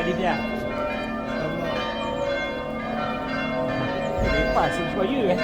allez bien. Vous n'êtes pas assez joyeux, hein?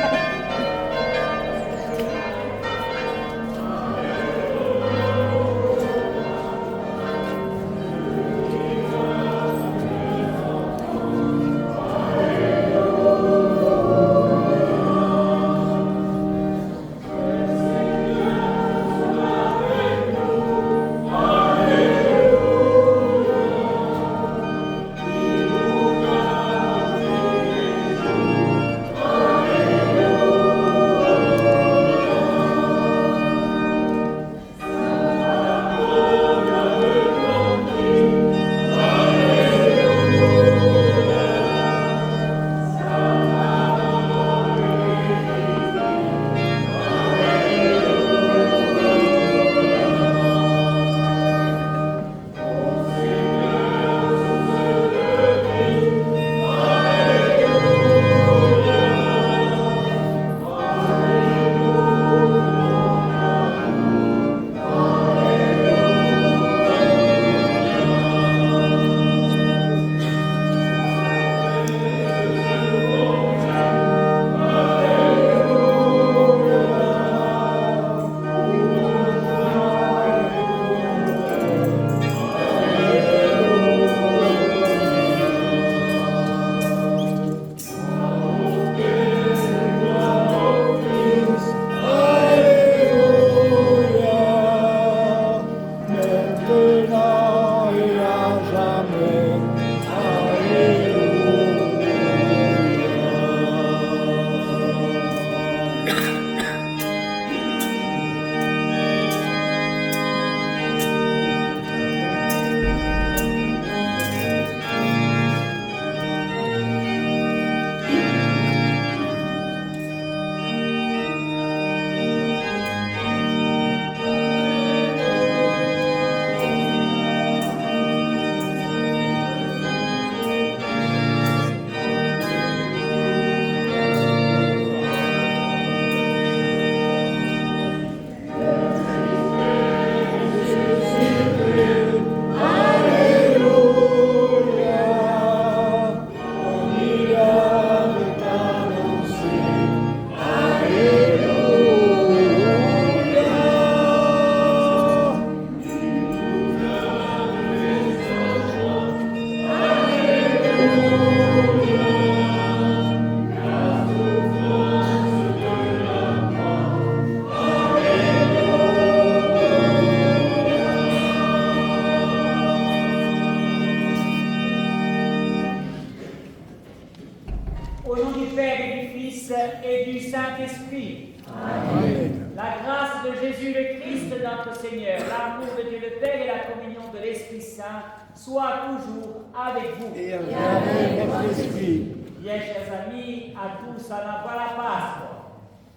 Au nom du Père et du Fils et du Saint-Esprit. Amen. La grâce de Jésus le Christ, notre Seigneur, l'amour de Dieu le Père et la communion de l'Esprit Saint soient toujours avec vous. Et avec votre esprit. Bien, chers amis, à tous, en avant la Pâque.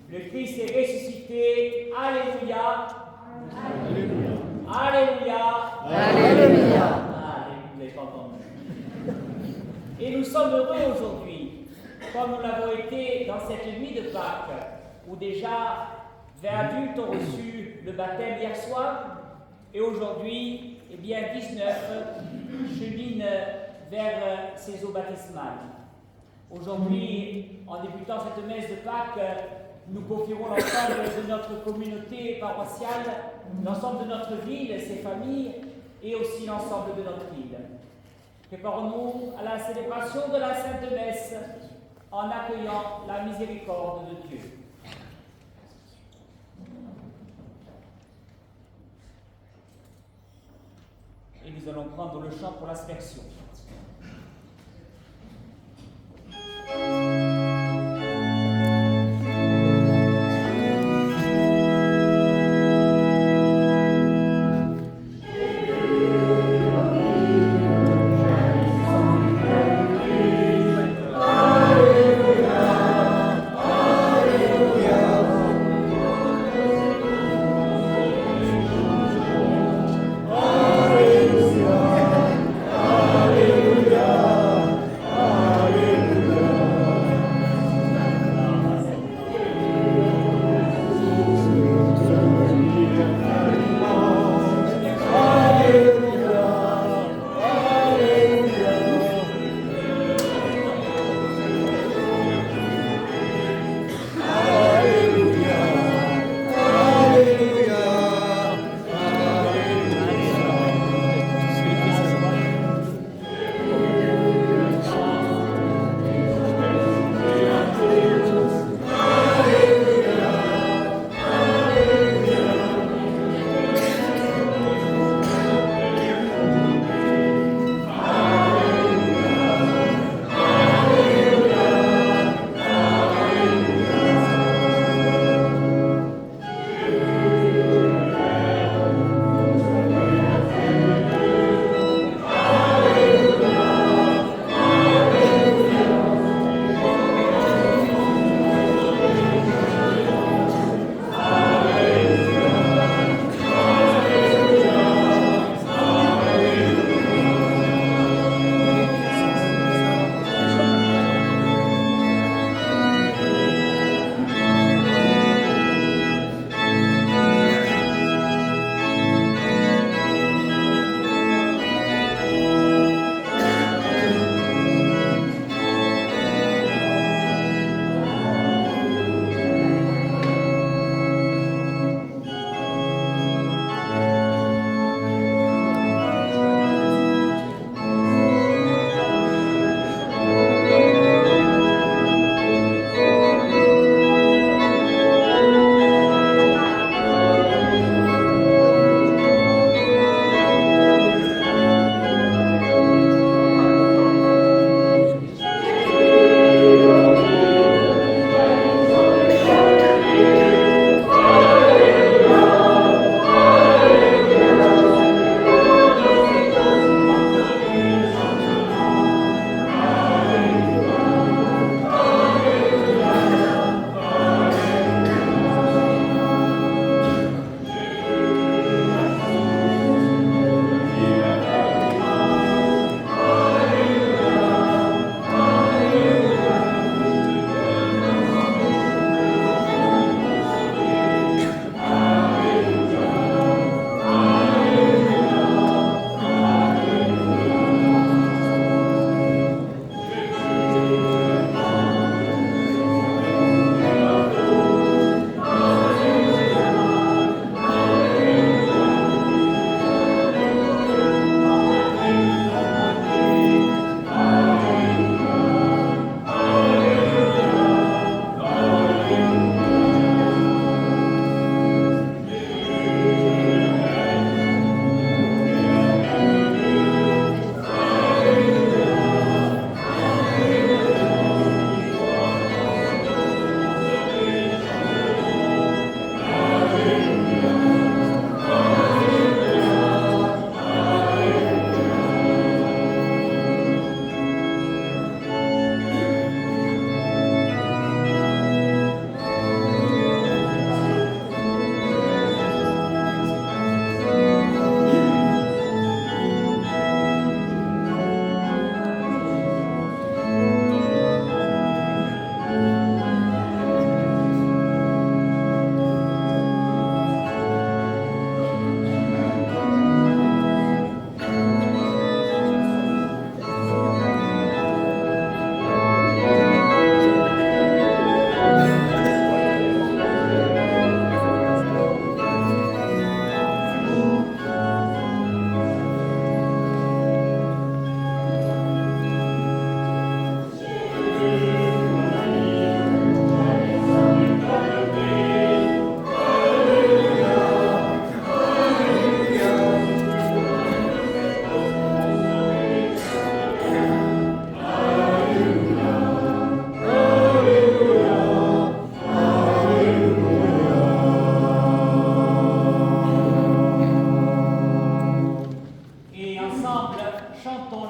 Le Christ est ressuscité. Alléluia. Alléluia. Alléluia. Alléluia. Vous l'avez pas entendu. Et nous sommes heureux aujourd'hui, comme nous l'avons été dans cette nuit de Pâques, où déjà 20 adultes ont reçu le baptême hier soir, et aujourd'hui, eh bien 19 cheminent vers ces eaux baptismales. Aujourd'hui, en débutant cette messe de Pâques, nous confierons l'ensemble de notre communauté paroissiale, l'ensemble de notre ville, ses familles, et aussi l'ensemble de notre île. Préparons-nous à la célébration de la Sainte Messe en accueillant la miséricorde de Dieu. Et nous allons prendre le chant pour l'aspersion. Alléluia.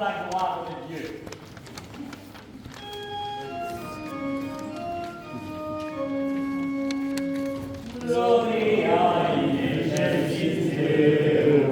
la gloire de Dieu. Gloria in excelsis Deo.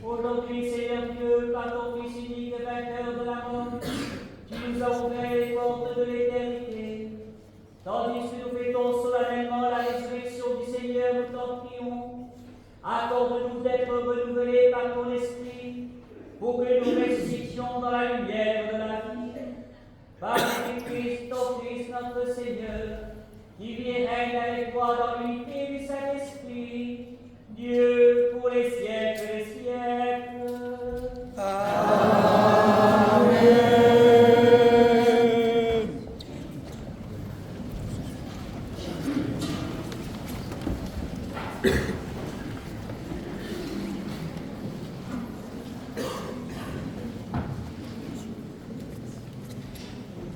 Aujourd'hui, Seigneur Dieu, par ton Fils unique et vainqueur de la mort, tu nous as ouvert les portes de l'éternité. Tandis que nous fêtons solennellement la résurrection du Seigneur, nous t'en prions. Accorde-nous d'être renouvelés par ton esprit, pour que nous ressuscitions dans la lumière de la vie. Par Jésus-Christ, ton Fils, notre Seigneur, qui vit et règne avec toi dans l'unité du Saint-Esprit, Dieu pour les siècles des siècles. Amen.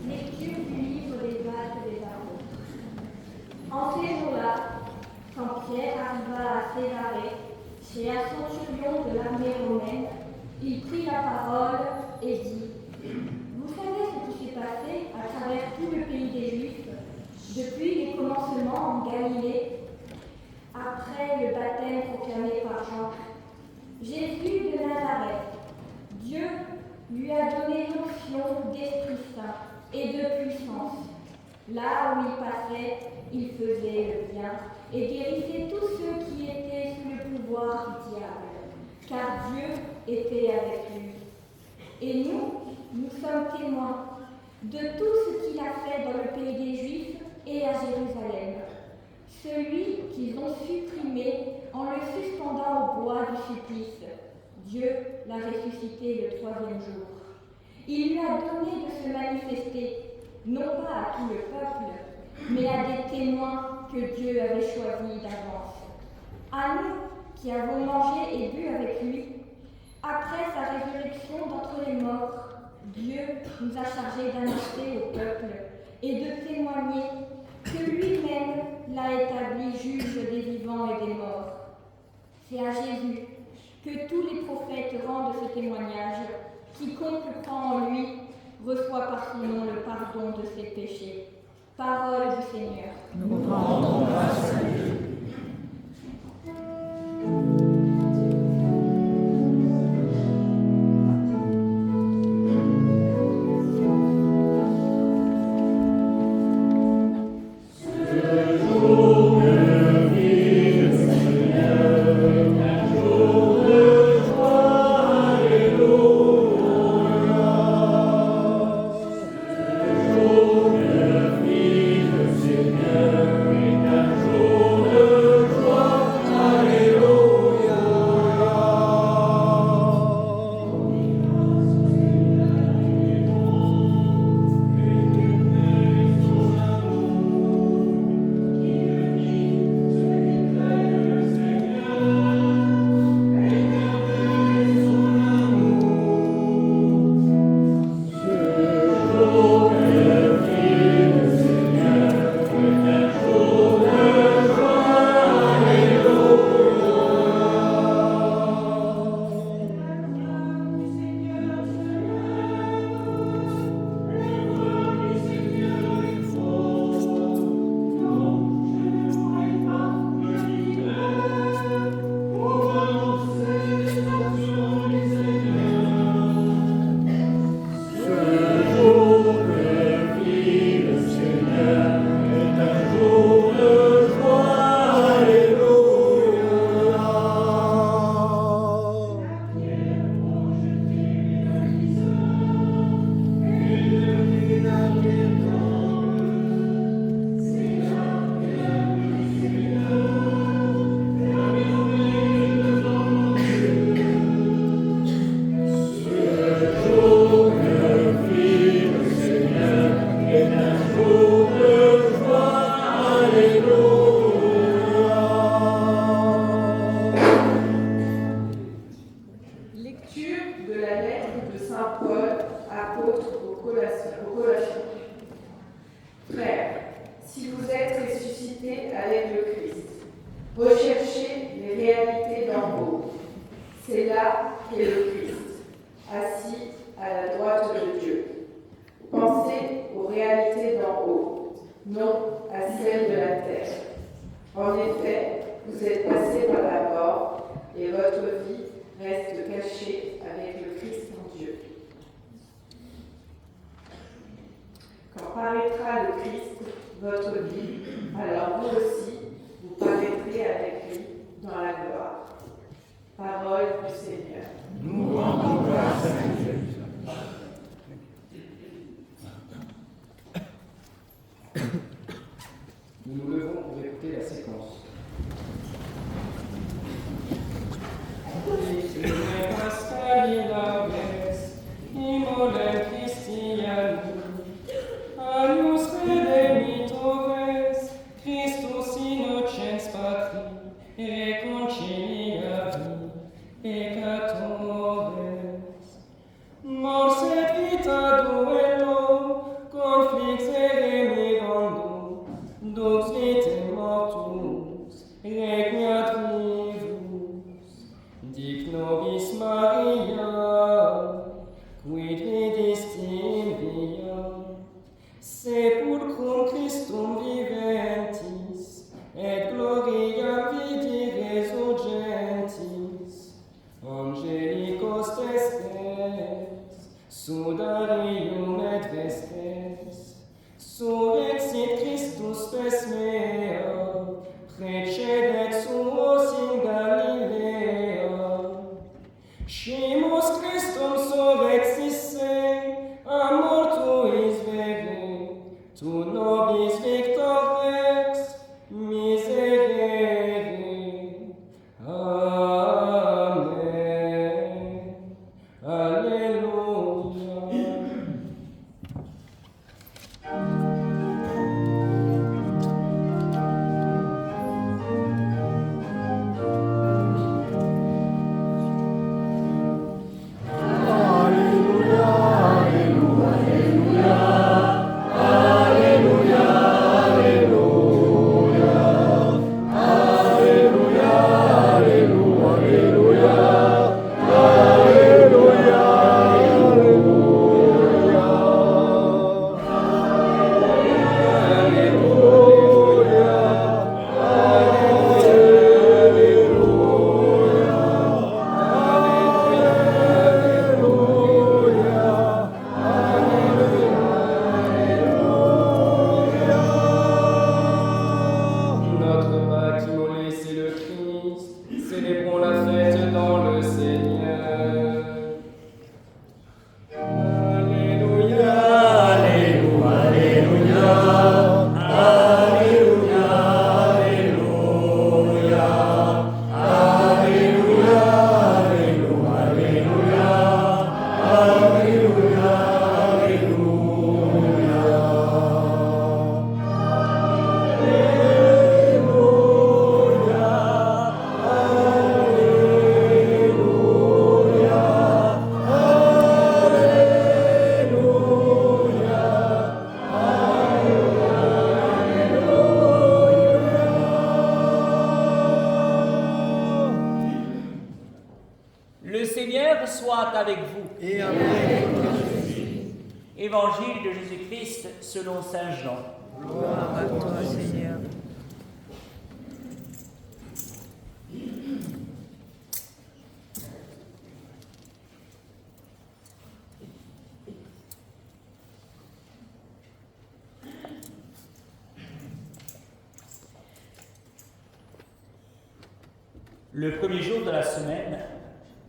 Lecture du livre des Actes des Apôtres. En ces jours-là, quand Pierre arriva à Césarée, chez un centurion de l'armée romaine, il prit la parole et dit : Vous savez ce qui s'est passé à travers tout le pays des Juifs, depuis les commencements en Galilée, après le baptême proclamé par Jean. Jésus de Nazareth, Dieu lui a donné l'onction d'Esprit Saint et de puissance. Là où il passait, il faisait le bien et guérissait tous ceux qui étaient sous le pouvoir du diable, car Dieu était avec lui. Et nous sommes témoins de tout ce qu'il a fait dans le pays des Juifs et à Jérusalem. Celui qu'ils ont supprimé en le suspendant au bois du supplice, Dieu l'a ressuscité le 3e jour. Il lui a donné de se manifester, non pas à tout le peuple, mais à des témoins que Dieu avait choisis d'avance. À nous qui avons mangé et bu avec lui, après sa résurrection d'entre les morts, Dieu nous a chargés d'annoncer au peuple et de témoigner que lui-même l'a établi juge tous les prophètes rendent ce témoignage. Quiconque croit en lui reçoit par son nom le pardon de ses péchés. Parole du Seigneur. Nous rendons grâce à Dieu. Dux vite mortum, avec vous. Et avec votre esprit. Évangile de Jésus-Christ selon saint Jean. Gloire à toi, Seigneur. Le premier jour de la semaine,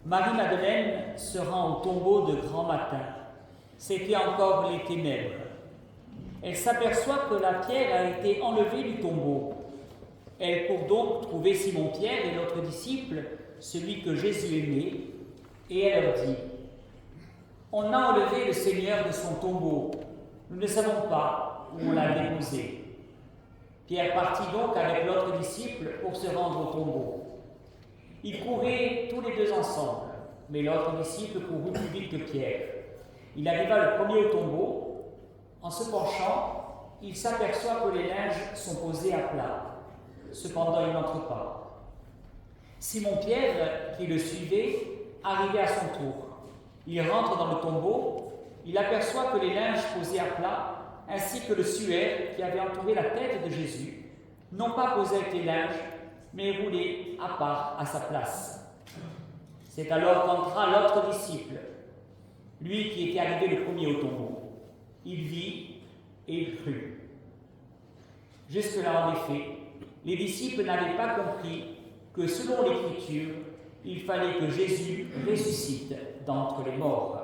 Marie-Madeleine se rend au tombeau de grand matin. C'était encore les ténèbres. Elle s'aperçoit que la pierre a été enlevée du tombeau. Elle court donc trouver Simon-Pierre et l'autre disciple, celui que Jésus aimait, et elle leur dit : « On a enlevé le Seigneur de son tombeau. Nous ne savons pas où on l'a déposé. » Pierre partit donc avec l'autre disciple pour se rendre au tombeau. Ils couraient tous les deux ensemble, mais l'autre disciple courut plus vite que Pierre. Il arriva le premier au tombeau. En se penchant, il s'aperçoit que les linges sont posés à plat. Cependant, il n'entre pas. Simon-Pierre, qui le suivait, arrivait à son tour. Il rentre dans le tombeau. Il aperçoit que les linges posés à plat, ainsi que le suaire qui avait entouré la tête de Jésus, n'ont pas posé avec les linges, mais roulé à part à sa place. C'est alors qu'entra l'autre disciple, lui qui était arrivé le premier au tombeau. Il vit et il crut. Jusque-là, en effet, les disciples n'avaient pas compris que selon l'Écriture, il fallait que Jésus ressuscite d'entre les morts.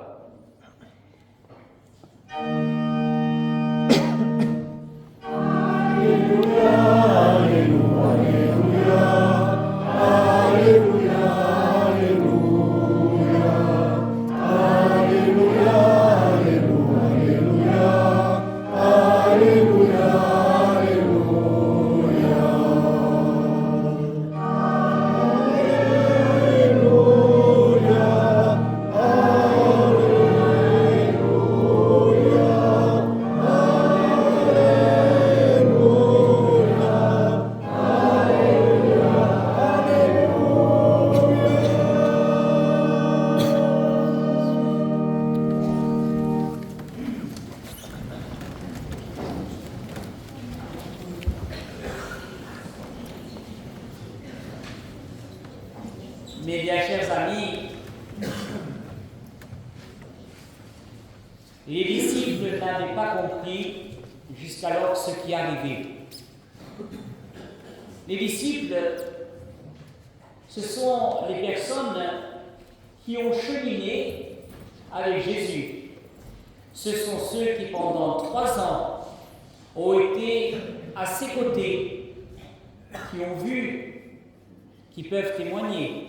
Mes bien chers amis, les disciples n'avaient pas compris jusqu'alors ce qui arrivait. Les disciples, ce sont les personnes qui ont cheminé avec Jésus. Ce sont ceux qui, pendant 3 ans, ont été à ses côtés, qui ont vu, qui peuvent témoigner.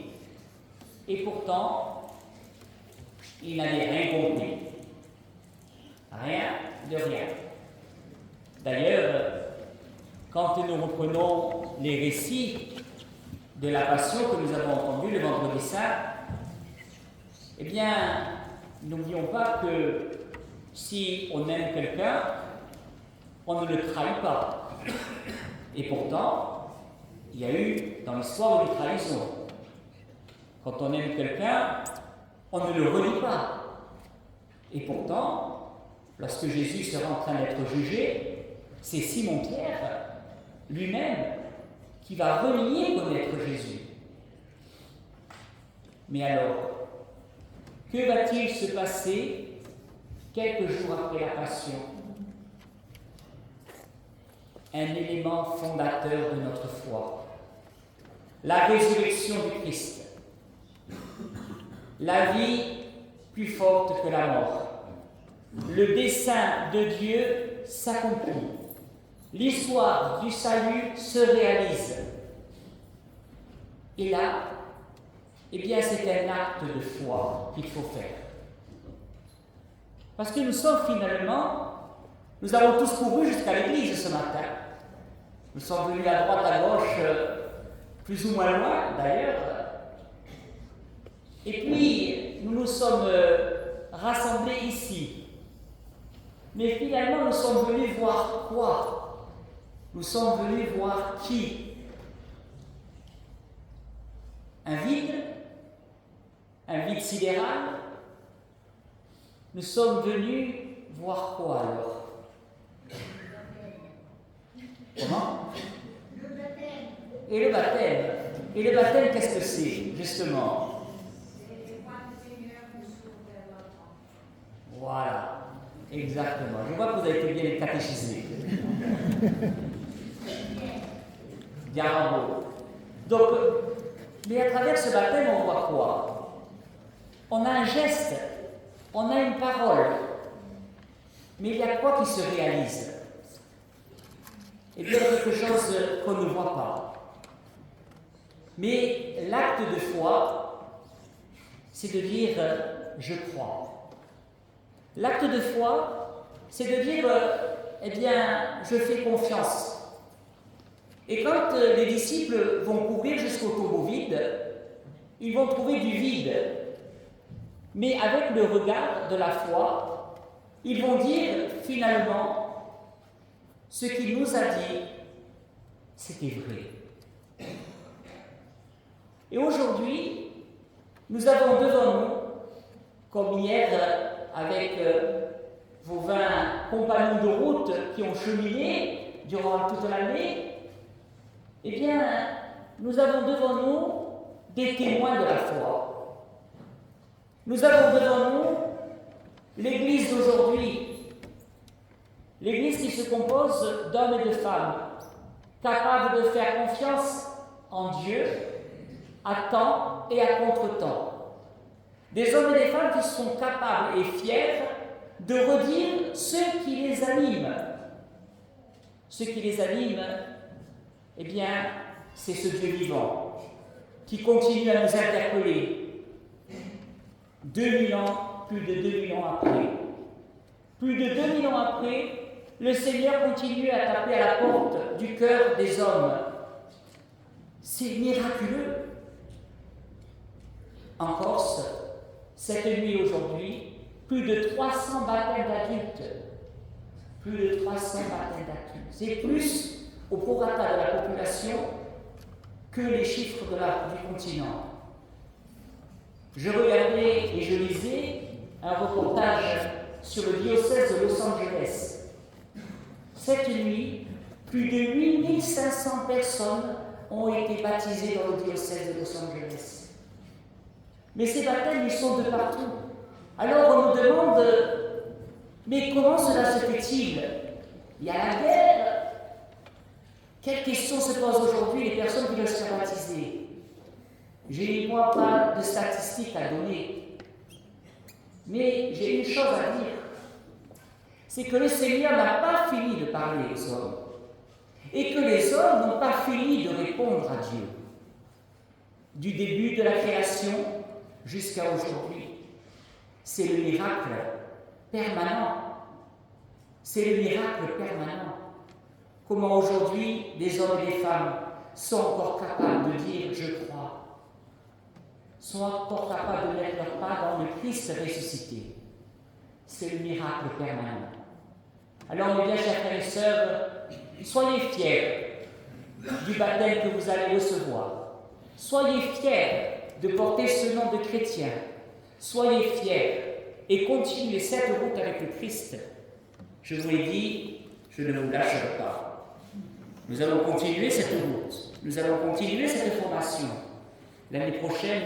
Et pourtant, ils n'avaient rien compris. Rien de rien. D'ailleurs, quand nous reprenons les récits de la Passion que nous avons entendus le vendredi saint, eh bien, n'oublions pas que si on aime quelqu'un, on ne le trahit pas. Et pourtant, il y a eu dans l'histoire une trahison. Quand on aime quelqu'un, on ne le renie pas. Et pourtant, lorsque Jésus sera en train d'être jugé, c'est Simon-Pierre lui-même qui va renier connaître Jésus. Mais alors, que va-t-il se passer quelques jours après la Passion? Un élément fondateur de notre foi, la résurrection du Christ. La vie plus forte que la mort. Le dessein de Dieu s'accomplit. L'histoire du salut se réalise. Et là, eh bien, c'est un acte de foi qu'il faut faire. Parce que nous sommes finalement, nous avons tous couru jusqu'à l'église ce matin. Nous sommes venus à droite, à gauche, plus ou moins loin d'ailleurs. Et puis, nous nous sommes rassemblés ici. Mais finalement, nous sommes venus voir quoi? Nous sommes venus voir qui? Un vide sidéral, Nous sommes venus voir quoi alors? Comment? Et le baptême. Et le baptême, qu'est-ce que c'est, justement? Voilà, exactement. Je vois que vous avez été bien catéchisés. Bravo. Donc, mais à travers ce baptême, on voit quoi? On a un geste, on a une parole. Mais il y a quoi qui se réalise? Eh bien, quelque chose qu'on ne voit pas. Mais l'acte de foi, c'est de dire je crois. L'acte de foi, c'est de dire eh bien, je fais confiance. Et quand les disciples vont courir jusqu'au tombeau vide, ils vont trouver du vide. Mais avec le regard de la foi, ils vont dire finalement, ce qu'il nous a dit, c'était vrai. Et aujourd'hui, nous avons devant nous, comme hier avec vos 20 compagnons de route qui ont cheminé durant toute l'année, eh bien, nous avons devant nous des témoins de la foi. Nous avons devant nous l'Église d'aujourd'hui, l'Église qui se compose d'hommes et de femmes, capables de faire confiance en Dieu à temps et à contre-temps. Des hommes et des femmes qui sont capables et fiers de redire ce qui les anime. Ce qui les anime, eh bien, c'est ce Dieu vivant qui continue à nous interpeller. 2000 ans, plus de 2000 ans après. Plus de 2000 ans après, le Seigneur continue à taper à la porte du cœur des hommes. C'est miraculeux. En Corse, cette nuit aujourd'hui, plus de 300 baptêmes d'adultes. Plus de 300 baptêmes d'adultes. C'est plus au prorata de la population que les chiffres du continent. Je regardais et je lisais un reportage sur le diocèse de Los Angeles. Cette nuit, plus de 8500 personnes ont été baptisées dans le diocèse de Los Angeles. Mais ces baptêmes, ils sont de partout. Alors on nous demande, mais comment cela se fait-il? Il y a la guerre. Quelles questions se posent aujourd'hui les personnes qui veulent se faire baptiser? Je n'ai moi pas de statistiques à donner. Mais j'ai une chose à dire. C'est que le Seigneur n'a pas fini de parler aux hommes. Et que les hommes n'ont pas fini de répondre à Dieu. Du début de la création jusqu'à aujourd'hui. C'est le miracle permanent. C'est le miracle permanent. Comment aujourd'hui des hommes et des femmes sont encore capables de dire « je crois », sont encore capables de mettre leur pas dans le Christ ressuscité. C'est le miracle permanent. Alors, mes bien chers frères et sœurs, soyez fiers du baptême que vous allez recevoir. Soyez fiers de porter ce nom de chrétien. Soyez fiers et continuez cette route avec le Christ. Je vous l'ai dit, je ne vous lâcherai pas. Nous allons continuer cette route. Nous allons continuer cette formation. L'année prochaine,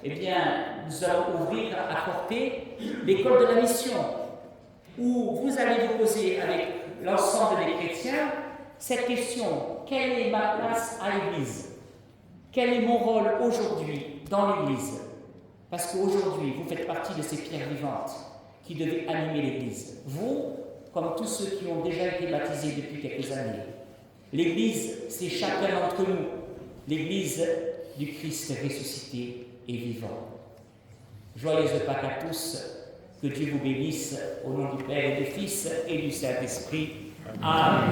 eh bien, nous allons ouvrir à Corté l'école de la mission, où vous allez vous poser avec l'ensemble des chrétiens cette question: quelle est ma place à l'Église? Quel est mon rôle aujourd'hui dans l'Église? Parce qu'aujourd'hui, vous faites partie de ces pierres vivantes qui devaient animer l'Église. Vous, comme tous ceux qui ont déjà été baptisés depuis quelques années. L'Église, c'est chacun d'entre nous. L'Église du Christ ressuscité et vivant. Joyeuse Pâques à tous. Que Dieu vous bénisse au nom du Père et du Fils et du Saint-Esprit. Amen.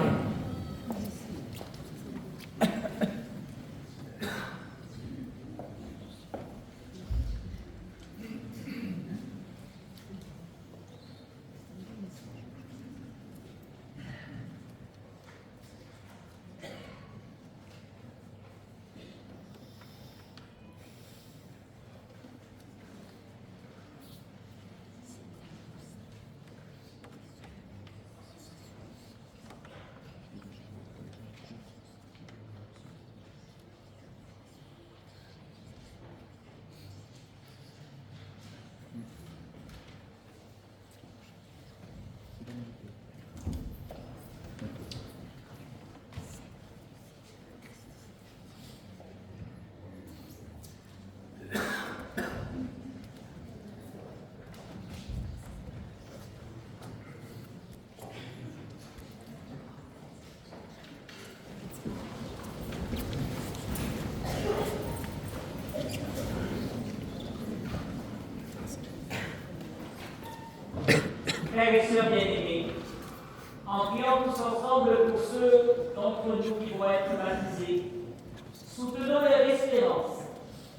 Frères et sœurs bien-aimés, en priant tous ensemble pour ceux d'entre nous qui vont être baptisés, soutenons leur espérance,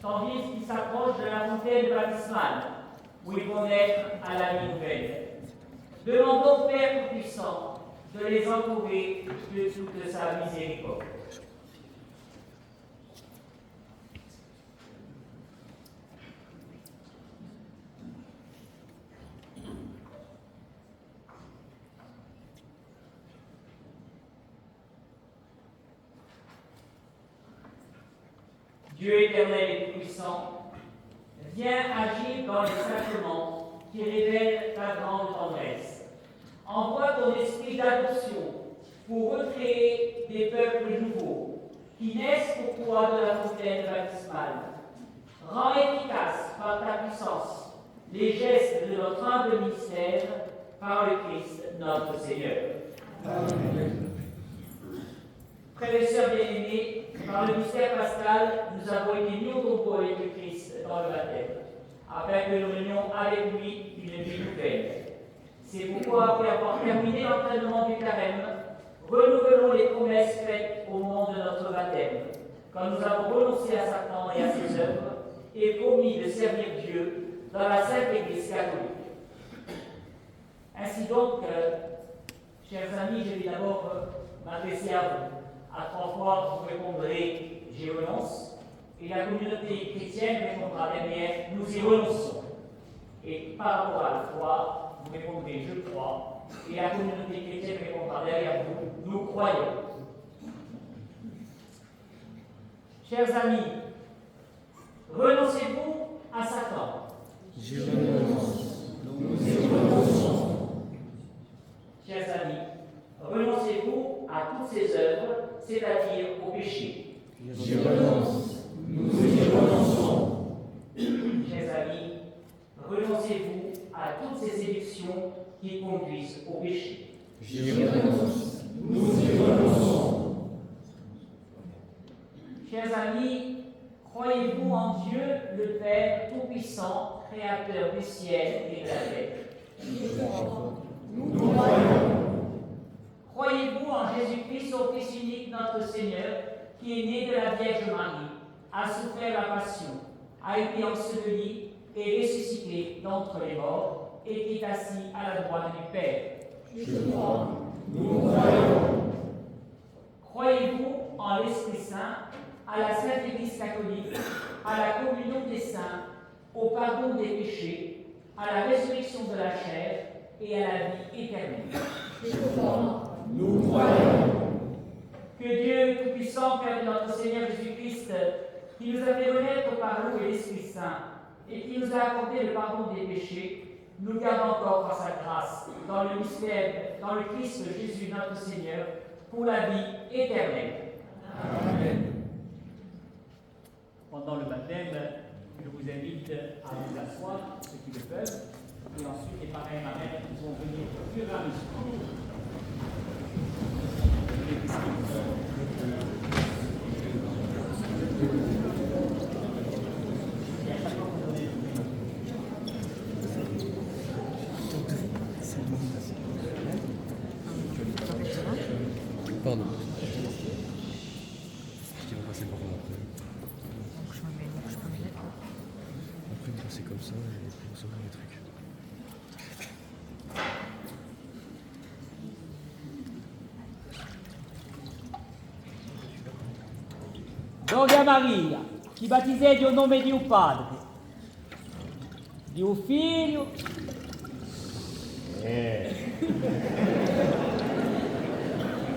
tandis qu'ils s'approchent de la fontaine baptismale, où ils vont naître à la vie nouvelle. Demandons au Père Tout-Puissant de les entourer de toute sa miséricorde. Dieu éternel et puissant, viens agir dans les sacrements qui révèlent ta grande tendresse. Envoie ton esprit d'adoption pour recréer des peuples nouveaux qui naissent pour toi de la fontaine baptismale. Rends efficace par ta puissance les gestes de notre humble ministère par le Christ notre Seigneur. Amen. Frères et sœurs bien-aimés, par le mystère pascal, nous avons été mis au tombeau avec le Christ dans le baptême, afin que nous menions avec lui une vie nouvelle. C'est pourquoi, après avoir terminé l'entraînement du carême, renouvelons les promesses faites au moment de notre baptême, quand nous avons renoncé à Satan et à ses œuvres, et promis de servir Dieu dans la Sainte Église catholique. Ainsi donc, chers amis, je vais d'abord m'adresser à vous. À 3 fois, vous répondrez « j'y renonce » et la communauté chrétienne répondra derrière « nous y renonçons ». Et par rapport à la foi, vous répondrez « je crois » et la communauté chrétienne répondra derrière vous « nous croyons ». Chers amis, renoncez-vous à Satan? Je renonce. Nous y renonçons. Chers amis, renoncez-vous à toutes ces œuvres, c'est-à-dire au péché? Je renonce. Nous y renonçons. Chers amis, renoncez-vous à toutes ces séductions qui conduisent au péché? Je renonce. Nous y renonçons. Chers amis, croyez-vous en Dieu, le Père Tout-Puissant, Créateur du ciel et de la terre? Nous croyons. Croyez-vous en Jésus-Christ, son Fils unique, notre Seigneur, qui est né de la Vierge Marie, a souffert la passion, a été enseveli et ressuscité d'entre les morts, et qui est assis à la droite du Père? Je crois. Nous croyons. Croyez-vous en l'Esprit Saint, à la Sainte Église catholique, à la communion des saints, au pardon des péchés, à la résurrection de la chair et à la vie éternelle? Nous croyons. Que Dieu Tout-Puissant, Père de notre Seigneur Jésus-Christ, qui nous a fait renaître par l'eau et l'Esprit Saint, et qui nous a accordé le pardon des péchés, nous garde encore par sa grâce dans le mystère, dans le Christ Jésus notre Seigneur, pour la vie éternelle. Amen. Pendant le baptême, je vous invite à vous asseoir, ceux qui le peuvent, et ensuite les parrains et marraines vont venir au fur et à mesure. Pardon. Je vais passer par là après. Après, on passer comme ça et on saura les trucs. Gloria Maria, ti battiseggio nel nome di un Padre, di un Figlio e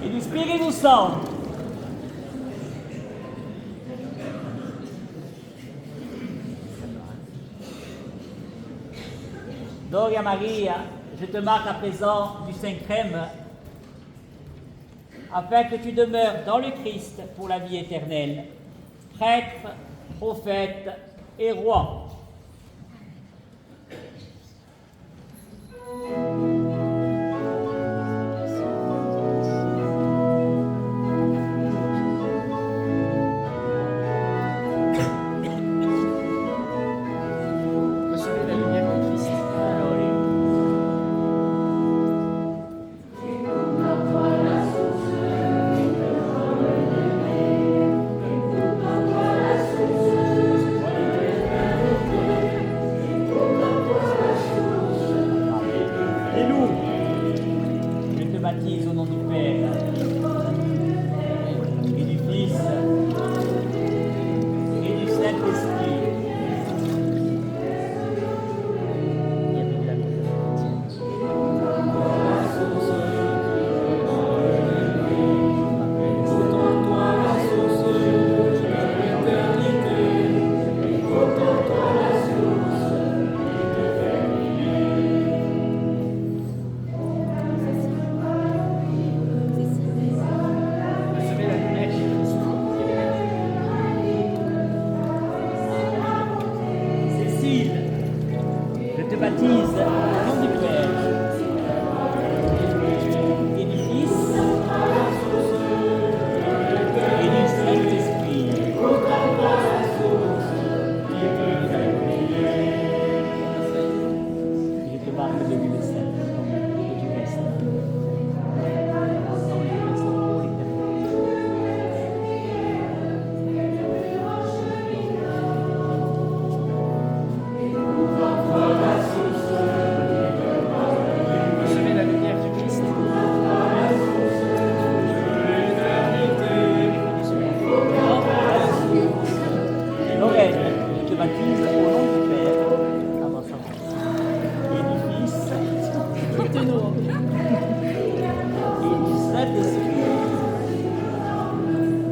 di Spirito Santo. Gloria Maria, je te marque à présent du Saint-Crème, afin que tu demeures dans le Christ pour la vie éternelle, prêtre, prophète et roi. Recevez la lumière du Christ. baptise au nom du Père et du Fils et du Saint-Esprit. Je te parle de l'huile sainte, que tu restes. Recevez la lumière du Christ. Lorraine, je te baptise au nom du Père, avant ça, et du Fils, et du Saint-Esprit.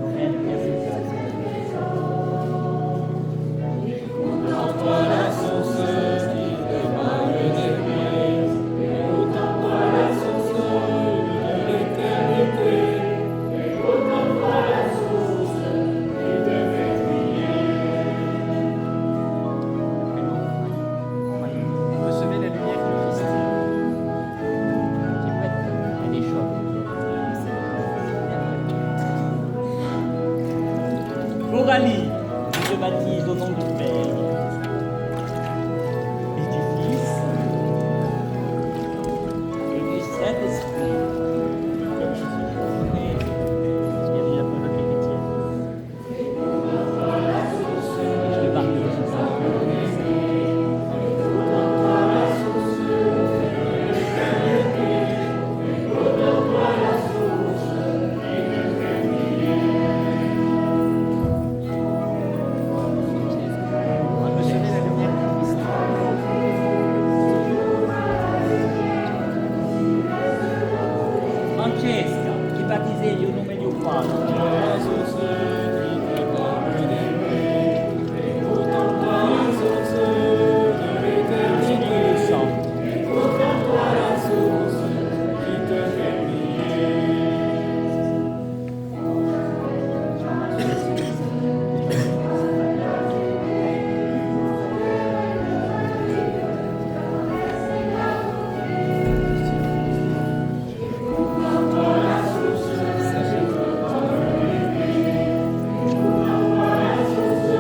Lorraine, merci. Recevez la lumière du Christ. J'ai prête, elle est chaude. Coralie, je te baptise au nom du Père et du Fils et du Saint-Esprit. Bienvenue à toi, notre chrétienne. Je te baptise au Recevez la lumière du Christ. Francesca, che battesegli un nome di un padre. Spirito Santo.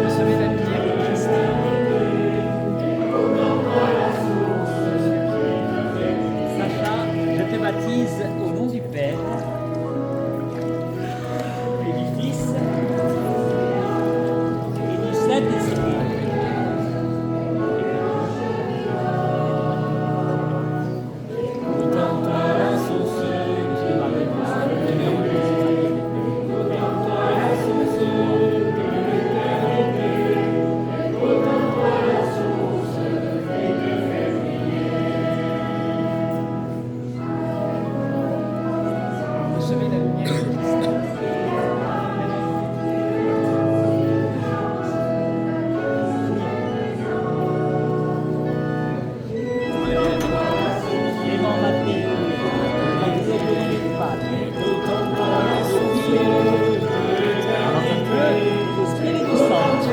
Recevez la lumière du Christ. Sacha, je te baptise au nom du Père et du Fils et du Saint-Esprit. Recevez la lumière du Christ. Clément Matteo, baptisé au nom du Padre, du Spirito Santo.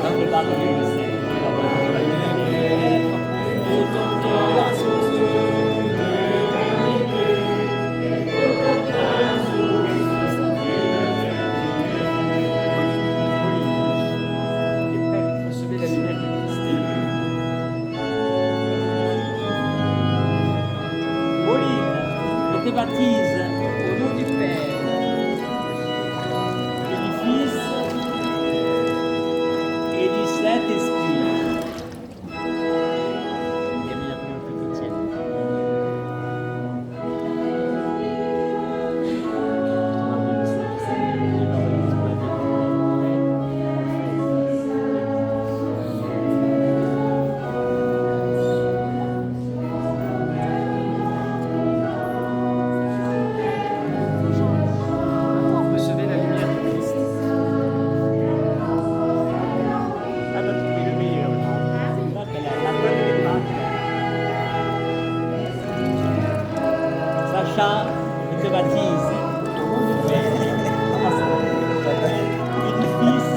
Tanto parlo di Recevez la lumière du Christ. Pauline, je te baptise au nom du Père et du Fils et du Saint-Esprit. Bienvenue à toi, notre chrétienne. Recevez la lumière du Christ. Ah, t'as trouvé le meilleur. Là, qu'elle a la bonne démarche. Sacha, je te baptise au nom du Père et du Fils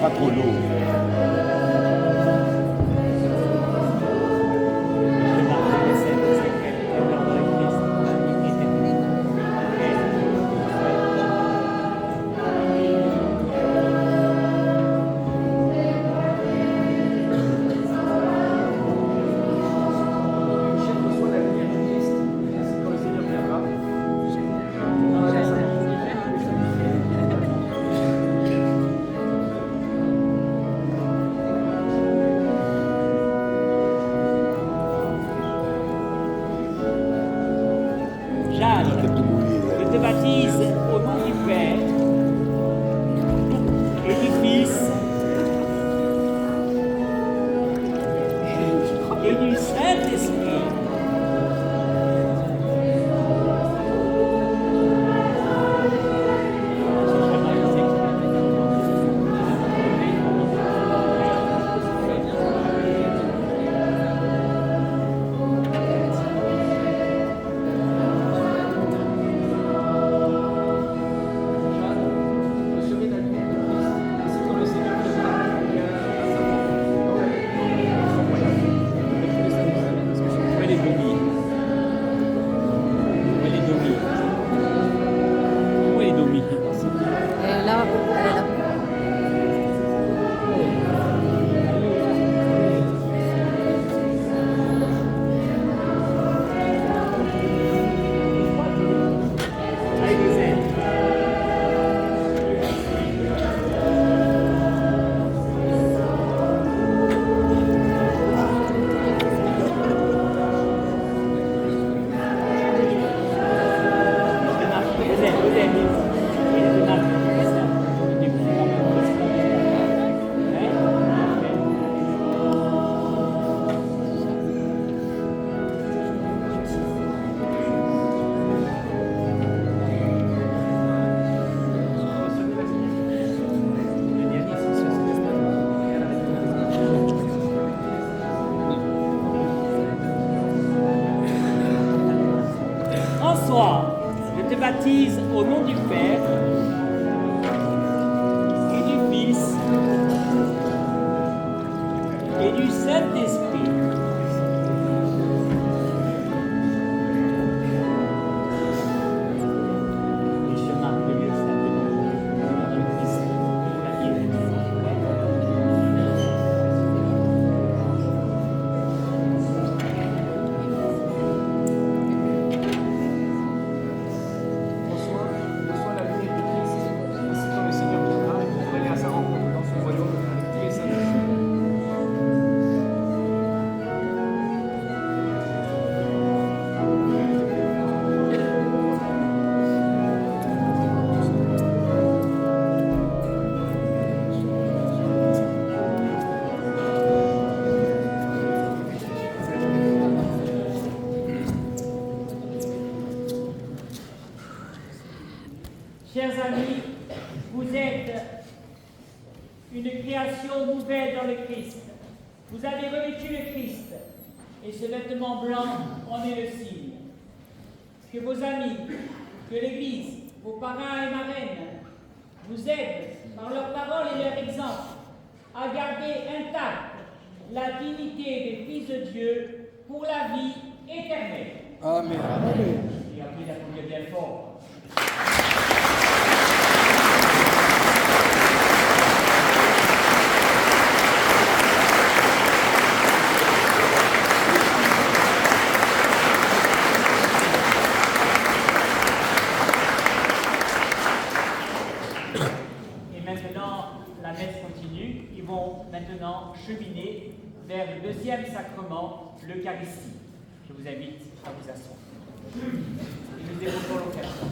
pas trop lourd. Je te baptise au nom du Père et du Fils et du Saint-Esprit. François, je te baptise au nom du Père et du Fils et du Saint-Esprit. Chers amis, vous êtes une création nouvelle dans le Christ. Vous avez revêtu le Christ et ce vêtement blanc en est le signe. Que vos amis, que l'Église, vos parrains et marraines vous aident par leurs paroles et leur exemple à garder intacte la dignité des fils de Dieu pour la vie éternelle. Amen. Et appelez la prière bien fort. La messe continue, ils vont maintenant cheminer vers le deuxième sacrement, l'Eucharistie. Je vous invite à vous asseoir. Et nous évoquons l'occasion.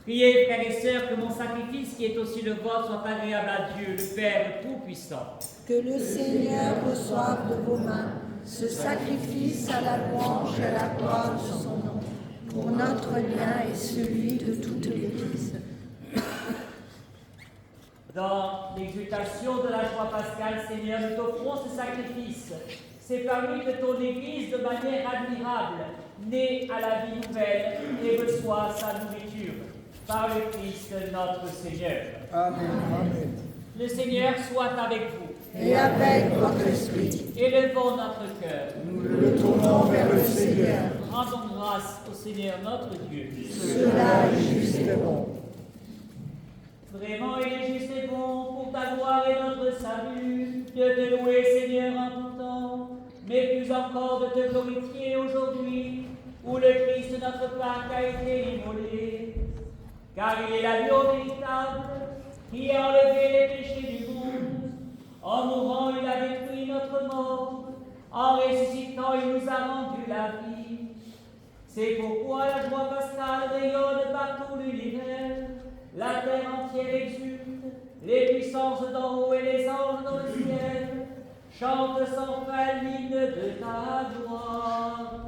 Priez, frères et sœurs, que mon sacrifice, qui est aussi le vôtre, soit agréable à Dieu, le Père Tout-Puissant. Que le Seigneur reçoive de vos mains ce sacrifice à la louange et à la gloire de son nom, pour notre bien et celui de toute l'Église. Dans l'exultation de la joie pascale, Seigneur, nous t'offrons ce sacrifice. C'est par lui que ton Église, de manière admirable, naît à la vie nouvelle et reçoit sa nourriture. Par le Christ notre Seigneur. Amen. Amen. Le Seigneur soit avec vous. Et avec votre esprit, Élevons notre cœur. Nous le tournons vers le Seigneur. Rendons grâce au Seigneur notre Dieu. cela est juste et bon. Vraiment, il est juste et bon pour ta gloire et notre salut de te louer, Seigneur, en tout temps, mais plus encore de te glorifier aujourd'hui, où le Christ, notre Pâque, a été immolé. Car il est l'agneau véritable qui a enlevé les péchés du monde. En mourant, il a détruit notre mort. En ressuscitant, il nous a rendu la vie. C'est pourquoi la joie pascale rayonne par tout l'univers. La terre entière exulte, les puissances d'en haut et les anges dans le ciel chantent sans fin l'hymne de ta gloire.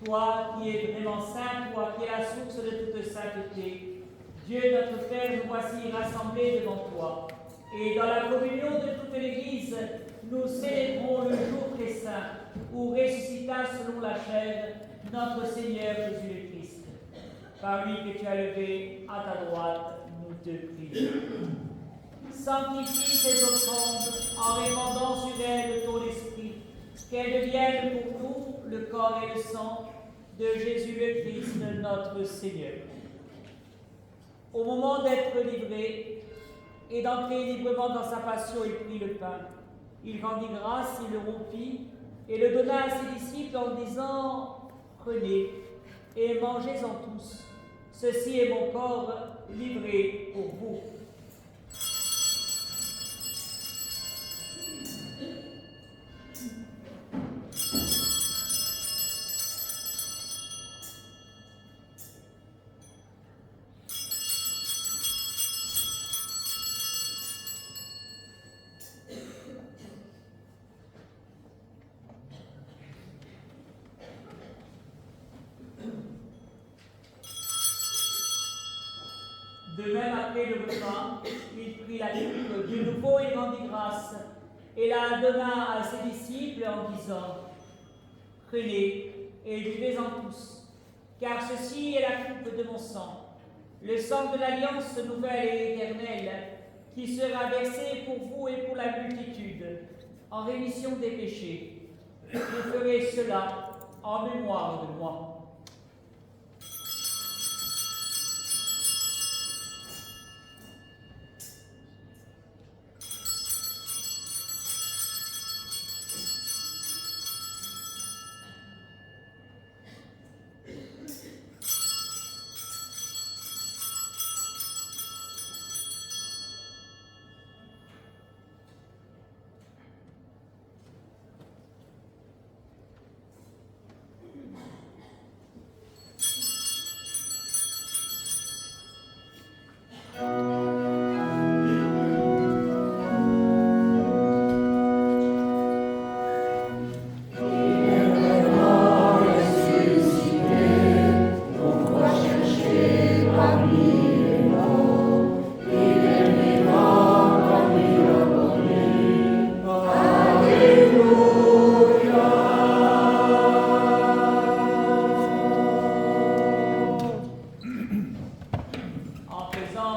Toi qui es vraiment saint, toi qui es la source de toute sainteté, Dieu notre Père, nous voici rassemblés devant toi. Et dans la communion de toute l'Église, nous célébrons le jour très saint où ressuscita selon la chair notre Seigneur Jésus le Christ. Par lui que tu as levé à ta droite, nous te prions. Sanctifie ces offrandes en répandant sur elles ton esprit, qu'elles deviennent pour nous le corps et le sang de Jésus le Christ, notre Seigneur. Au moment d'être livré et d'entrer librement dans sa passion, il prit le pain. Il rendit grâce, il le rompit et le donna à ses disciples en disant « Prenez et mangez-en tous. Ceci est mon corps livré pour vous. » De même, après le repas, il prit la coupe de nouveau et rendit grâce, et la donna à ses disciples en disant « Prenez et buvez-en tous, car ceci est la coupe de mon sang, le sang de l'alliance nouvelle et éternelle, qui sera versé pour vous et pour la multitude, en rémission des péchés. Vous ferez cela en mémoire de moi. »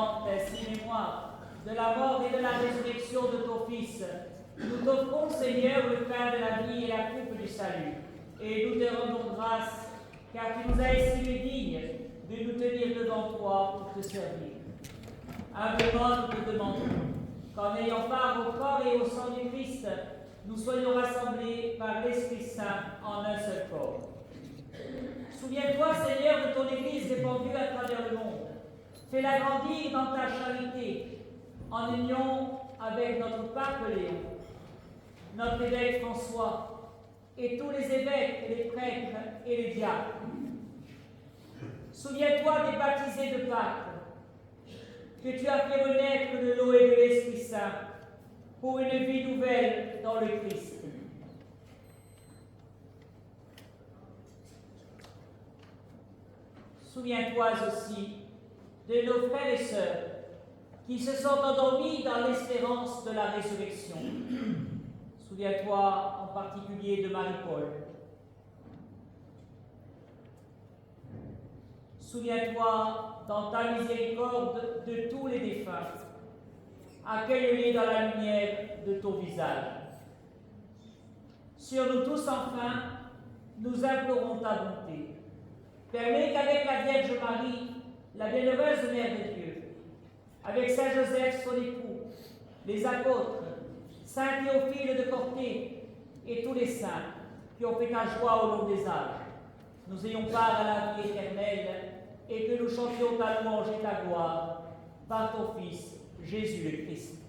célébrantes ainsi mémoire de la mort et de la résurrection de ton Fils, nous t'offrons, Seigneur, le pain de la vie et la coupe du salut. Et nous te rendons grâce, car tu nous as estimés dignes de nous tenir devant toi pour te servir. Humblement, nous te demandons qu'en ayant part au corps et au sang du Christ, nous soyons rassemblés par l'Esprit Saint en un seul corps. Souviens-toi, Seigneur, de ton Église répandue à travers le monde. Fais-la grandir dans ta charité, en union avec notre pape Léon, notre évêque François, et tous les évêques, les prêtres et les diacres. Souviens-toi des baptisés de Pâques, que tu as fait renaître de l'eau et de l'Esprit Saint, pour une vie nouvelle dans le Christ. Souviens-toi aussi de nos frères et sœurs qui se sont endormis dans l'espérance de la résurrection. Souviens-toi en particulier de Marie-Paul. Souviens-toi dans ta miséricorde de tous les défunts. Accueille-les dans la lumière de ton visage. Sur nous tous enfin, nous implorons ta bonté. Permets qu'avec la Vierge Marie, la bienheureuse Mère de Dieu, avec Saint Joseph, son époux, les apôtres, Saint Théophile de Cortée et tous les saints qui ont fait ta joie au long des âges, nous ayons part à la vie éternelle et que nous chantions ta louange et ta gloire par ton Fils, Jésus le Christ.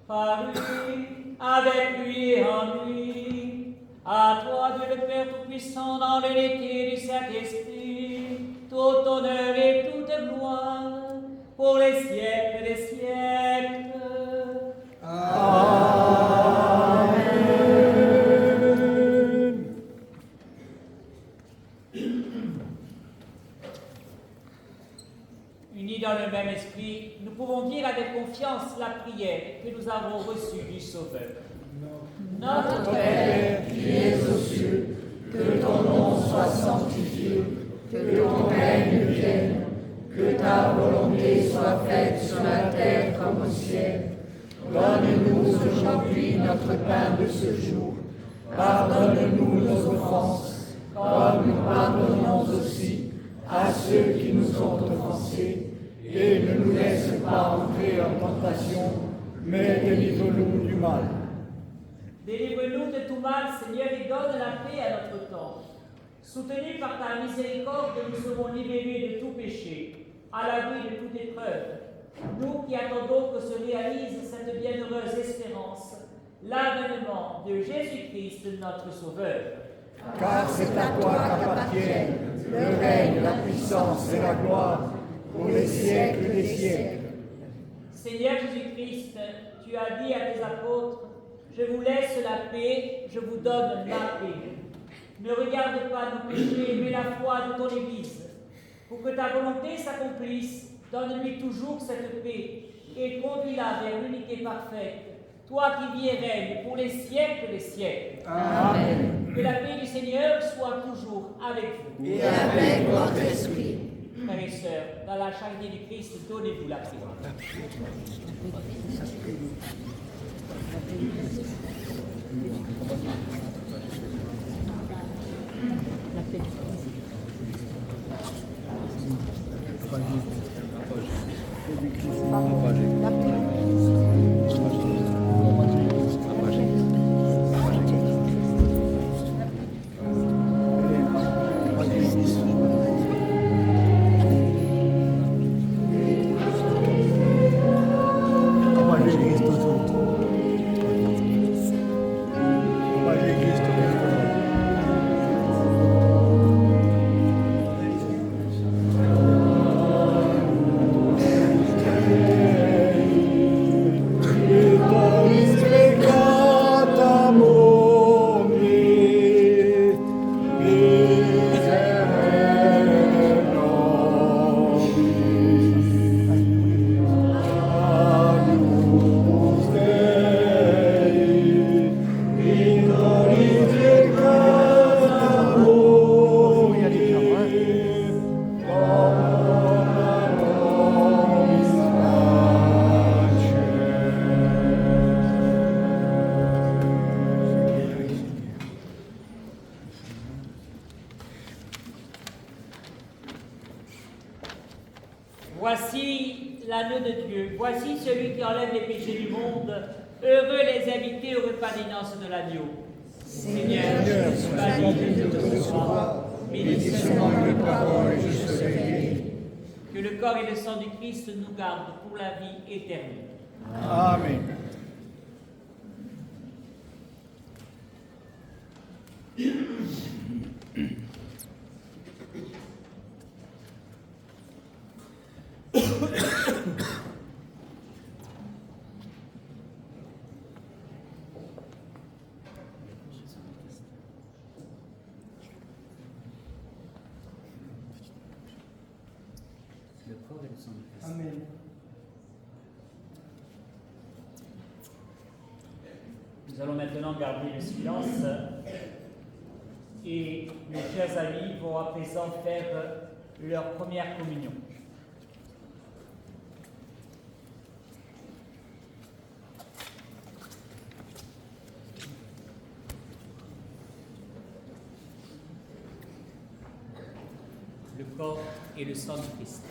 Par lui, avec lui et en lui, à toi, Dieu le Père Tout-Puissant, dans l'unité du Saint-Esprit, tout honneur et toute gloire, pour les siècles des siècles. Amen. Unis dans le même esprit, nous pouvons dire avec confiance la prière que nous avons reçue du Sauveur. Notre Père, qui es aux cieux, que ton nom soit sanctifié, que ton règne vienne, que ta volonté soit faite sur la terre comme au ciel. Donne-nous aujourd'hui notre pain de ce jour. Pardonne-nous nos offenses, comme nous pardonnons aussi à ceux qui nous ont offensés. Et ne nous laisse pas entrer en tentation, mais délivre-nous du mal. Délivre-nous de tout mal, Seigneur, et donne la paix à notre temps. Soutenus par ta miséricorde, nous serons libérés de tout péché, à l'abri de toute épreuve. Nous qui attendons que se réalise cette bienheureuse espérance, l'avènement de Jésus-Christ, notre Sauveur. Car c'est à toi qu'appartiennent le règne, la puissance et la gloire pour les siècles des siècles. Seigneur Jésus-Christ, tu as dit à tes apôtres, je vous laisse la paix, je vous donne la paix. Ne regarde pas nos péchés, mais la foi de ton Église. Pour que ta volonté s'accomplisse, donne-lui toujours cette paix et conduis-la vers l'unité parfaite, toi qui vis et règnes pour les siècles des siècles. Amen. Que la paix du Seigneur soit toujours avec vous. Et avec votre esprit. Frères et sœurs, dans la charité du Christ, donnez-vous la paix. Voici l'agneau de Dieu, voici celui qui enlève les péchés du monde. Heureux les invités au repas des noces de l'agneau. Seigneur, je ne suis pas digne de te recevoir, mais dis seulement une parole et je serai guéri. Que le corps et le sang du Christ nous gardent pour la vie éternelle. Amen. Le corps et le sang du Christ. Amen. Nous allons maintenant garder le silence et nos chers amis vont à présent faire leur première communion. Le corps et le sang du Christ.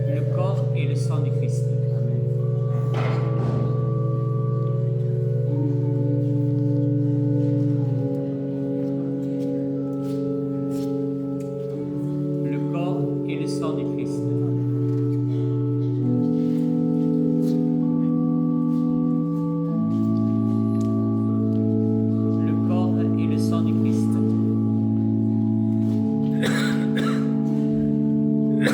Le corps et le sang du Christ. Le corps et le sang du Christ. Le corps et le sang du Christ. Le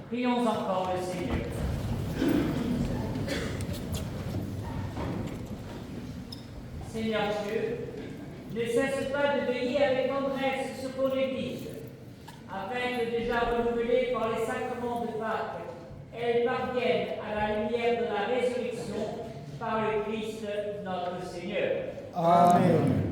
Prions encore le Seigneur. Seigneur Dieu, ne cesse pas de veiller avec tendresse sur ton Église, afin que déjà renouvelée par les sacrements de Pâques, elle parvienne à la lumière de la résurrection par le Christ notre Seigneur. Amen.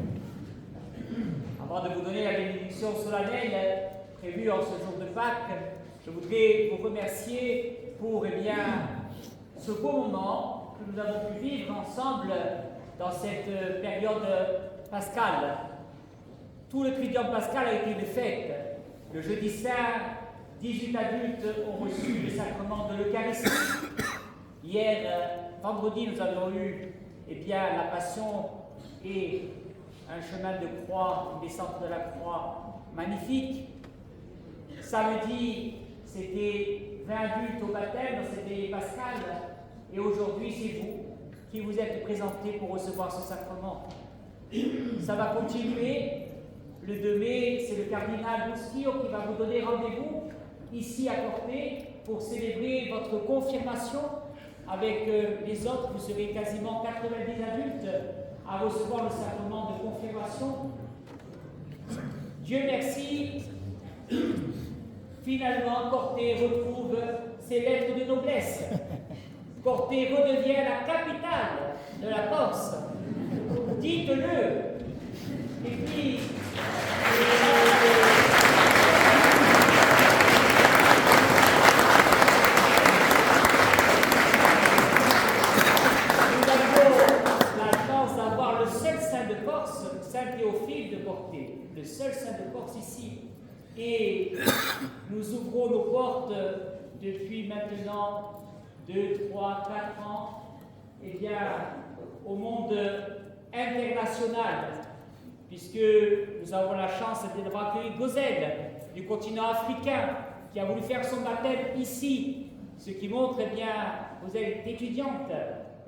Avant de vous donner la bénédiction solennelle prévue en ce jour de Pâques, je voudrais vous remercier pour ce beau moment que nous avons pu vivre ensemble dans cette période pascale. Tout le Triduum pascal a été une fête. Le jeudi saint, 18 adultes ont reçu le sacrement de l'Eucharistie. Hier, vendredi, nous avons eu la Passion et un chemin de croix, une descente de la croix magnifique. Samedi, c'était 20 adultes au baptême dans cette veillée pascale. Et aujourd'hui, c'est vous qui vous êtes présentés pour recevoir ce sacrement. Ça va continuer. Le 2 mai, c'est le cardinal Busquillo qui va vous donner rendez-vous ici à Corté pour célébrer votre confirmation avec les autres. Vous serez quasiment 90 adultes à recevoir le sacrement de confirmation. Dieu merci. Finalement, Corté retrouve ses lettres de noblesse. Corté redevient la capitale de la Corse. Dites-le. Et puis, nous avons la chance d'avoir le seul saint de Corse, Saint Théophile de Corté, le seul saint de Corse ici. Et nous ouvrons nos portes depuis maintenant 2, 3, 4 ans, au monde international, puisque nous avons la chance d'avoir accueilli Gozed du continent africain, qui a voulu faire son baptême ici, ce qui montre Gozed est étudiante,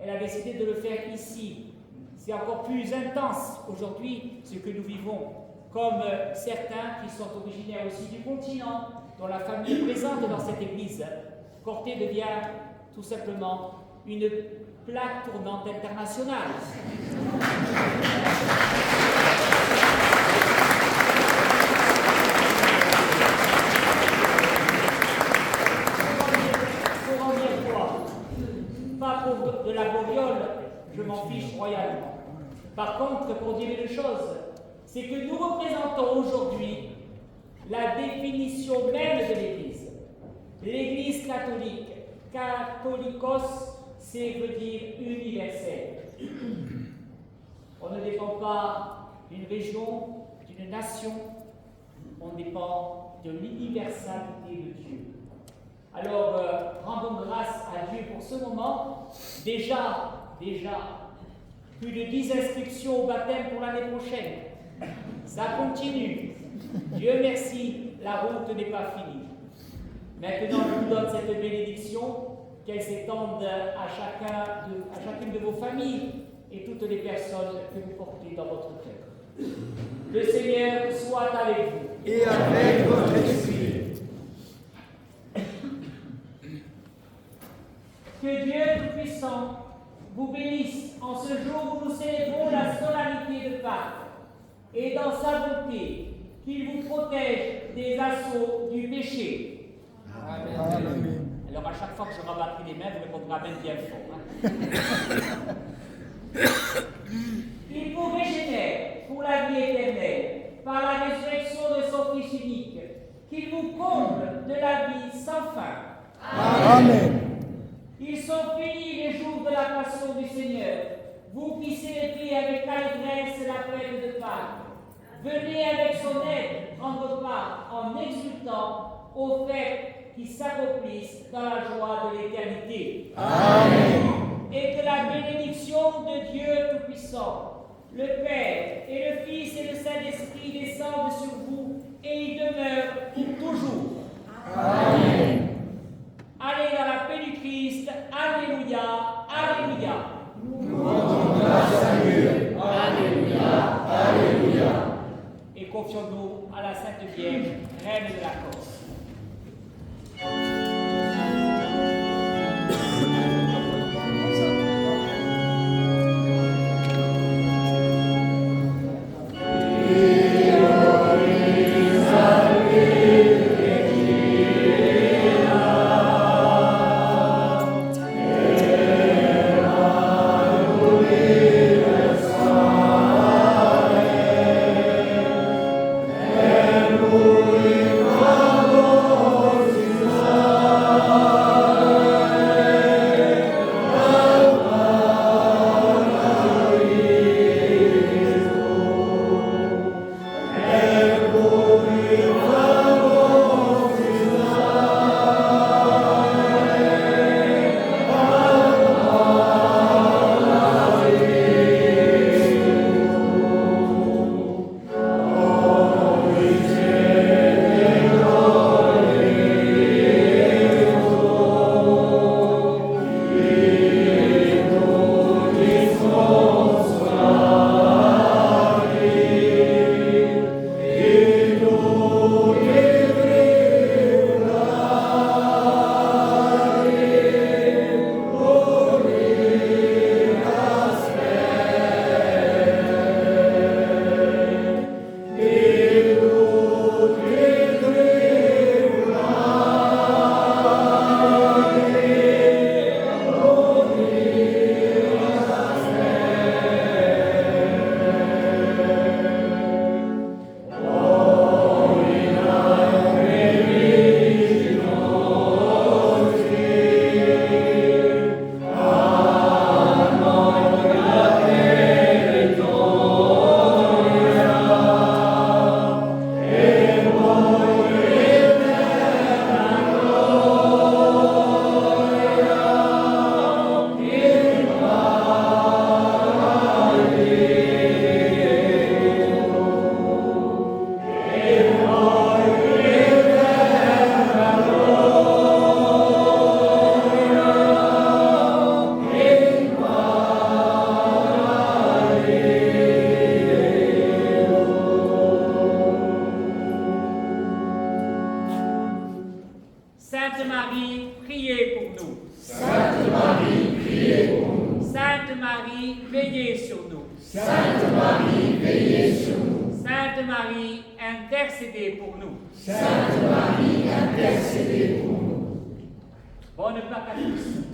elle a décidé de le faire ici. C'est encore plus intense aujourd'hui ce que nous vivons, comme certains qui sont originaires aussi du continent, dont la famille est présente dans cette église. Corté devient tout simplement une plaque tournante internationale. Pour en dire quoi? Pas pour de la boriole, je m'en fiche royalement. Par contre, pour dire une chose, c'est que nous représentons aujourd'hui la définition même de l'Église. L'Église catholique, catholicos, c'est veut dire universel. On ne dépend pas d'une région, d'une nation, on dépend de l'universalité de Dieu. Alors, rendons grâce à Dieu pour ce moment. Déjà, plus de 10 inscriptions au baptême pour l'année prochaine. Ça continue. Dieu merci, la route n'est pas finie. Maintenant, je vous donne cette bénédiction, qu'elle s'étende à chacune de vos familles et toutes les personnes que vous portez dans votre cœur. Le Seigneur soit avec vous. Et avec votre esprit. Que Dieu Tout-Puissant vous bénisse en ce jour où nous célébrons la solennité de Pâques, et dans sa bonté, qu'il vous protège des assauts du péché. Amen. Amen. Alors à chaque fois que je rabattrai les mains, vous répondrez Amen bien fort. Il vous régénère pour la vie éternelle, par la résurrection de son Fils unique, qu'il vous comble de la vie sans fin. Amen. Ils sont finis les jours de la passion du Seigneur. Vous qui célébrez avec allégresse la fête de Pâques, venez avec son aide prendre part en exultant aux fêtes qui s'accomplissent dans la joie de l'éternité. Amen. Et que la bénédiction de Dieu Tout-Puissant, le Père et le Fils et le Saint-Esprit descendent sur vous et y demeurent pour toujours. Amen. Allez dans la paix du Christ. Alléluia. Alléluia. Nous rendons grâce à Dieu. Alléluia. Alléluia. Et confions-nous à la Sainte Vierge, Reine de la Corse. Marie, veillez sur nous. Sainte Marie, veillez sur nous. Sainte Marie, intercédez pour nous. Sainte Marie, intercédez pour nous. Bonne Pâques à tous.